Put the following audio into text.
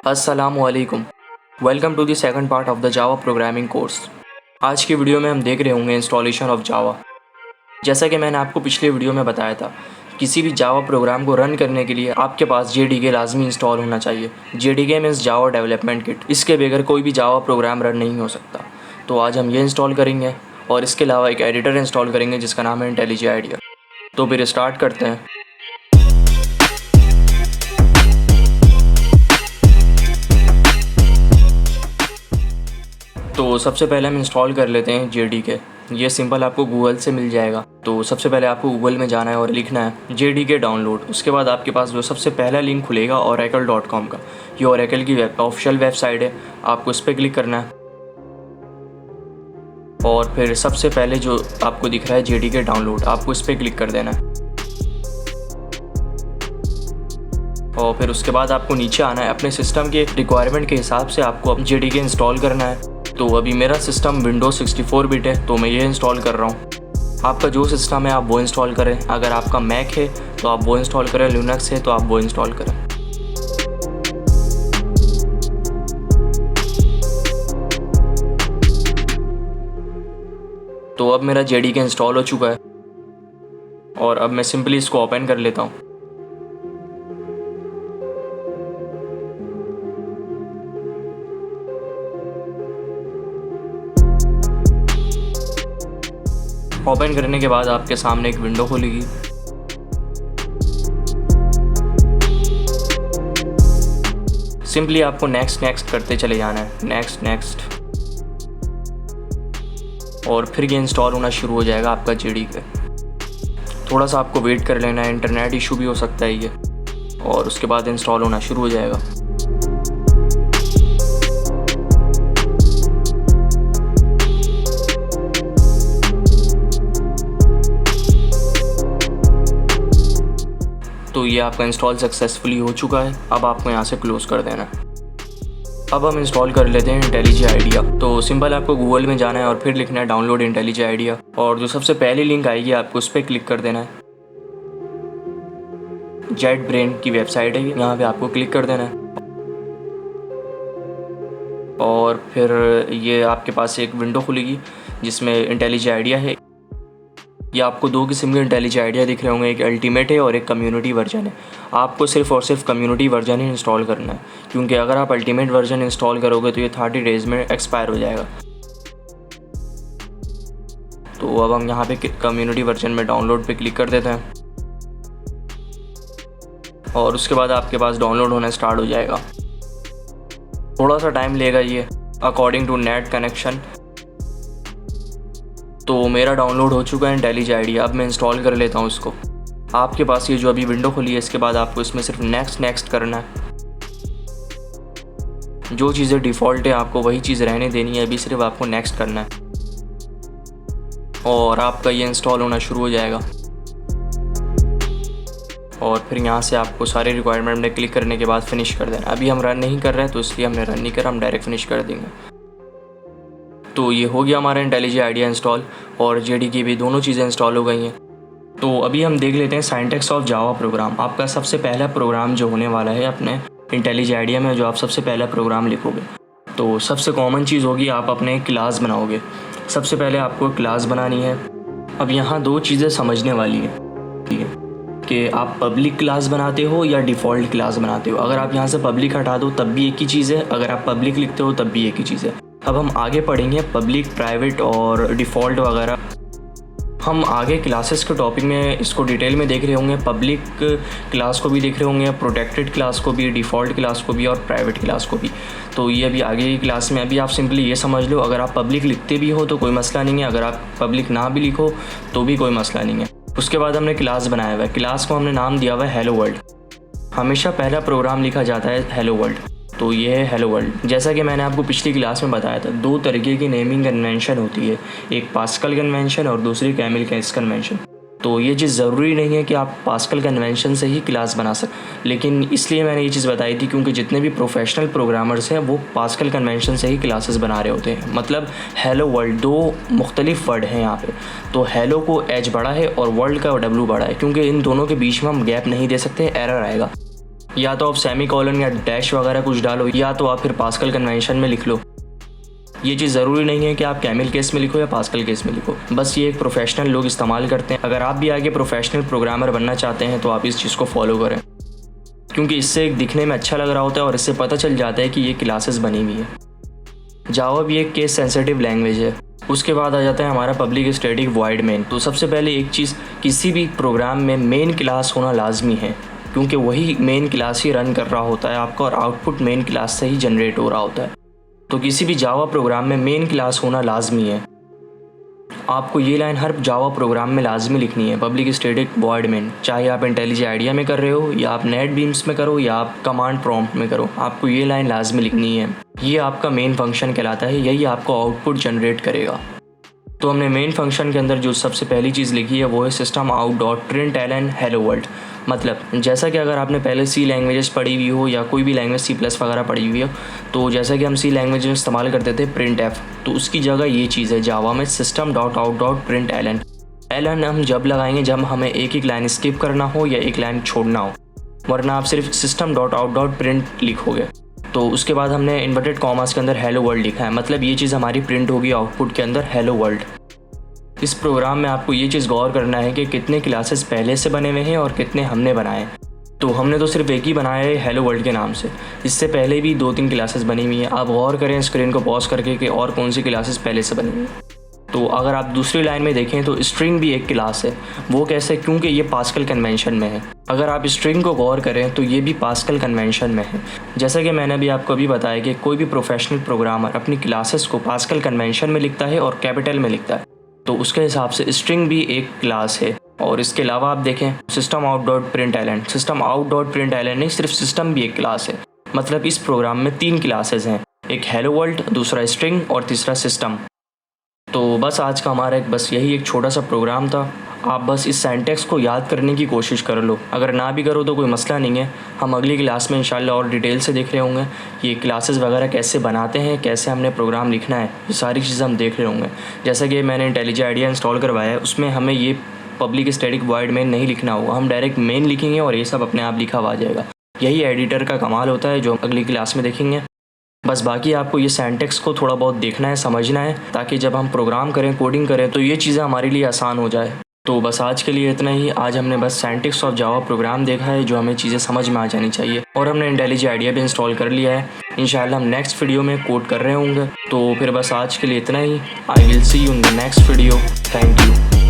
अस्सलामुअलैकुम। Welcome to the second part of the Java programming course. आज की video में हम देख रहे होंगे इंस्टॉलेशन ऑफ जावा। जैसा कि मैंने आपको पिछले वीडियो में बताया था, किसी भी जावा प्रोग्राम को रन करने के लिए आपके पास JDK लाजमी इंस्टॉल होना चाहिए। JDK means Java development kit. इसके बगैर कोई भी जावा प्रोग्राम रन नहीं हो सकता। तो आज हम ये इंस्टॉल करेंगे और इसके अलावा एक एडिटर इंस्टॉल करेंगे जिसका नाम है इंटेलिजी आइडिया। तो फिर स्टार्ट करते हैं। तो सबसे पहले हम इंस्टॉल कर लेते हैं JDK। ये सिंपल आपको गूगल से मिल जाएगा। तो सबसे पहले आपको गूगल में जाना है और लिखना है JDK डाउनलोड। उसके बाद आपके पास जो सबसे पहला लिंक खुलेगा oracle.com का। ये oracle की ऑफिशियल वेबसाइट है, आपको इस पर क्लिक करना है और फिर सबसे पहले जो आपको दिख रहा है JDK डाउनलोड, आपको इस पर क्लिक कर देना है और फिर उसके बाद आपको नीचे आना है। अपने सिस्टम के रिक्वायरमेंट के हिसाब से आपको अब JDK इंस्टॉल करना है। तो अभी मेरा सिस्टम विंडोज़ 64 बिट है तो मैं ये इंस्टॉल कर रहा हूँ। आपका जो सिस्टम है आप वो इंस्टॉल करें। अगर आपका मैक है तो आप वो इंस्टॉल करें, लिनक्स है तो आप वो इंस्टॉल करें। तो अब मेरा JDK इंस्टॉल हो चुका है और अब मैं सिंपली इसको ओपन कर लेता हूँ। ओपन करने के बाद आपके सामने एक विंडो खुलेगी। सिंपली आपको नेक्स्ट करते चले जाना है, नेक्स्ट और फिर ये इंस्टॉल होना शुरू हो जाएगा आपका JDK। थोड़ा सा आपको वेट कर लेना है, इंटरनेट इशू भी हो सकता है ये, और उसके बाद इंस्टॉल होना शुरू हो जाएगा। तो ये आपका इंस्टॉल सक्सेसफुली हो चुका है। अब आपको यहाँ से क्लोज़ कर देना है। अब हम इंस्टॉल कर लेते हैं इंटेलिजी आइडिया। तो सिंपल आपको गूगल में जाना है और फिर लिखना है डाउनलोड इंटेलिजी आइडिया, और जो सबसे पहली लिंक आएगी आपको उस पर क्लिक कर देना है। जेट ब्रेन की वेबसाइट है, यहाँ पे आपको क्लिक कर देना है और फिर ये आपके पास एक विंडो खुलेगी जिसमें इंटेलिजी आइडिया है। ये आपको दो किस्म के इंटेलिजी आइडिया दिख रहे होंगे, एक अल्टीमेट है और एक कम्युनिटी वर्जन है। आपको सिर्फ और सिर्फ कम्युनिटी वर्जन ही इंस्टॉल करना है, क्योंकि अगर आप अल्टीमेट वर्जन इंस्टॉल करोगे तो ये 30 डेज़ में एक्सपायर हो जाएगा। तो अब हम यहाँ पे कम्युनिटी वर्जन में डाउनलोड पे क्लिक कर देते हैं और उसके बाद आपके पास डाउनलोड होना स्टार्ट हो जाएगा। थोड़ा सा टाइम लेगा ये अकॉर्डिंग टू नेट कनेक्शन। तो मेरा डाउनलोड हो चुका है इंटेलिजी आइडिया। अब मैं इंस्टॉल कर लेता हूँ इसको। आपके पास ये जो अभी विंडो खुली है, इसके बाद आपको इसमें सिर्फ नेक्स्ट करना है। जो चीज़ें डिफ़ॉल्ट है आपको वही चीज़ रहने देनी है, अभी सिर्फ आपको नेक्स्ट करना है और आपका ये इंस्टॉल होना शुरू हो जाएगा। और फिर यहाँ से आपको सारे रिक्वायरमेंट में क्लिक करने के बाद फिनिश कर देना। अभी हम रन नहीं कर रहे हैं तो इसलिए हमने रन नहीं करा, हम डायरेक्ट फिनिश कर देंगे। तो ये हो गया हमारा इंटेलिजी आइडिया इंस्टॉल और JDK भी, दोनों चीज़ें इंस्टॉल हो गई हैं। तो अभी हम देख लेते हैं सिंटैक्स ऑफ जावा प्रोग्राम। आपका सबसे पहला प्रोग्राम जो होने वाला है अपने इंटेलिजी आइडिया में, जो आप सबसे पहला प्रोग्राम लिखोगे, तो सबसे कॉमन चीज़ होगी आप अपने क्लास बनाओगे। सबसे पहले आपको क्लास बनानी है। अब यहाँ दो चीज़ें समझने वाली है, ठीक है, कि आप पब्लिक क्लास बनाते हो या डिफ़ॉल्ट क्लास बनाते हो। अगर आप यहाँ से पब्लिक हटा दो तब भी एक ही चीज़ है, अगर आप पब्लिक लिखते हो तब भी एक ही चीज़ है। अब हम आगे पढ़ेंगे पब्लिक, प्राइवेट और डिफ़ॉल्ट वगैरह। हम आगे क्लासेस के टॉपिक में इसको डिटेल में देख रहे होंगे। पब्लिक क्लास को भी देख रहे होंगे, प्रोटेक्टेड क्लास को भी, डिफ़ॉल्ट क्लास को भी और प्राइवेट क्लास को भी। तो ये अभी आगे की क्लास में। अभी आप सिंपली ये समझ लो, अगर आप पब्लिक लिखते भी हो तो कोई मसला नहीं है, अगर आप पब्लिक ना भी लिखो तो भी कोई मसला नहीं है। उसके बाद हमने क्लास बनाया हुआ है। क्लास को हमने नाम दिया हुआ है हेलो वर्ल्ड। हमेशा पहला प्रोग्राम लिखा जाता है हेलो वर्ल्ड, तो ये है हेलो वर्ल्ड। जैसा कि मैंने आपको पिछली क्लास में बताया था, दो तरीके की नेमिंग कन्वेंशन होती है, एक पास्कल कन्वेंशन और दूसरी कैमिल केस कन्वेंशन। तो ये चीज़ ज़रूरी नहीं है कि आप पास्कल कन्वेंशन से ही क्लास बना सकें, लेकिन इसलिए मैंने ये चीज़ बताई थी क्योंकि जितने भी प्रोफेशनल प्रोग्रामर्स हैं वो पास्कल कन्वेंशन से ही क्लासेस बना रहे होते हैं। मतलब हेलो वर्ल्ड, दो मुख्तलिफ वर्ड हैं यहाँ पे। तो हेलो को एच बड़ा है और वर्ल्ड का W बड़ा है, क्योंकि इन दोनों के बीच में हम गैप नहीं दे सकते, एरर आएगा। या तो आप सेमी कॉलन या डैश वगैरह कुछ डालो, या तो आप फिर पास्कल कन्वेंशन में लिख लो। ये चीज़ ज़रूरी नहीं है कि आप कैमिल केस में लिखो या पास्कल केस में लिखो, बस ये एक प्रोफेशनल लोग इस्तेमाल करते हैं। अगर आप भी आगे प्रोफेशनल प्रोग्रामर बनना चाहते हैं तो आप इस चीज़ को फॉलो करें, क्योंकि इससे एक दिखने में अच्छा लग रहा होता है और इससे पता चल जाता है कि ये क्लासेस बनी हुई है। जावा भी एक केस सेंसिटिव लैंग्वेज है। उसके बाद आ जाता है हमारा पब्लिक स्टैटिक वॉइड मेन। तो सबसे पहले एक चीज़, किसी भी प्रोग्राम में मेन क्लास होना लाजमी है, क्योंकि वही मेन क्लास ही रन कर रहा होता है आपका और आउटपुट मेन क्लास से ही जनरेट हो रहा होता है। तो किसी भी जावा प्रोग्राम में मेन क्लास होना लाजमी है। आपको ये लाइन हर जावा प्रोग्राम में लाजमी लिखनी है, पब्लिक स्टैटिक वॉइड मेन। चाहे आप इंटेलिजी आइडिया में कर रहे हो या आप नेट बीम्स में करो या आप कमांड प्रॉम्प्ट में करो, आपको ये लाइन लाजमी लिखनी है। ये आपका मेन फंक्शन कहलाता है, यही आपको आउटपुट जनरेट करेगा। तो हमने मेन फंक्शन के अंदर जो सबसे पहली चीज़ लिखी है वो है system out dot println hello world. मतलब जैसा कि अगर आपने पहले सी लैंग्वेजेस पढ़ी हुई हो या कोई भी लैंग्वेज सी प्लस वगैरह पढ़ी हुई हो, तो जैसा कि हम सी लैंग्वेज में इस्तेमाल करते थे प्रिंट एफ, तो उसकी जगह ये चीज़ है जावा में system dot out dot println हम जब लगाएंगे जब हमें एक लाइन स्किप करना हो या एक लाइन छोड़ना हो, वरना आप सिर्फ system dot out dot print लिखोगे। तो उसके बाद हमने इन्वर्टेड कॉमास के अंदर हेलो वर्ल्ड लिखा है, मतलब ये चीज़ हमारी प्रिंट होगी आउटपुट के अंदर हेलो वर्ल्ड। इस प्रोग्राम में आपको ये चीज़ गौर करना है कि कितने क्लासेस पहले से बने हुए हैं और कितने हमने बनाए हैं। तो हमने तो सिर्फ एक ही बनाया है हेलो वर्ल्ड के नाम से, इससे पहले भी 2-3 क्लासेस बनी हुई हैं। आप गौर करें स्क्रीन को पॉज करके कि और कौन सी क्लासेस पहले से बनी हुई हैं। तो अगर आप दूसरी लाइन में देखें तो स्ट्रिंग भी एक क्लास है। वो कैसे? क्योंकि ये पास्कल कन्वेंशन में है। अगर आप स्ट्रिंग को गौर करें तो ये भी पास्कल कन्वेंशन में है। जैसा कि मैंने अभी आपको अभी बताया कि कोई भी प्रोफेशनल प्रोग्रामर अपनी क्लासेस को पास्कल कन्वेंशन में लिखता है और कैपिटल में लिखता है, तो उसके हिसाब से स्ट्रिंग भी एक क्लास है। और इसके अलावा आप देखें system out dot println, system out dot println नहीं, सिर्फ सिस्टम भी एक क्लास है। मतलब इस प्रोग्राम में 3 क्लासेस हैं, एक हेलो वर्ल्ड, दूसरा स्ट्रिंग और तीसरा सिस्टम। तो बस आज का हमारा बस यही एक छोटा सा प्रोग्राम था। आप बस इस सिंटैक्स को याद करने की कोशिश कर लो, अगर ना भी करो तो कोई मसला नहीं है। हम अगली क्लास में इंशाल्लाह और डिटेल से देख रहे होंगे, ये क्लासेस वगैरह कैसे बनाते हैं, कैसे हमने प्रोग्राम लिखना है, ये सारी चीज़ें हम देख रहे होंगे। जैसा कि मैंने इंटेलिजी आइडिया इंस्टॉल करवाया है, उसमें हमें ये पब्लिक स्टैटिक वॉइड मेन नहीं लिखना होगा, हम डायरेक्ट मेन लिखेंगे और ये सब अपने आप लिखा हुआ आ जाएगा। यही एडिटर का कमाल होता है जो हम अगली क्लास में देखेंगे। बस बाकी आपको ये सिंटैक्स को थोड़ा बहुत देखना है, समझना है, ताकि जब हम प्रोग्राम करें, कोडिंग करें, तो ये चीज़ें हमारे लिए आसान हो जाए। तो बस आज के लिए इतना ही। आज हमने बस सिंटैक्स ऑफ जावा प्रोग्राम देखा है जो हमें चीज़ें समझ में आ जानी चाहिए, और हमने इंटेलिजी आइडिया भी इंस्टॉल कर लिया है। इंशाल्लाह हम नेक्स्ट वीडियो में कोड कर रहे होंगे। तो फिर बस आज के लिए इतना ही। I will see you in the next video. Thank you.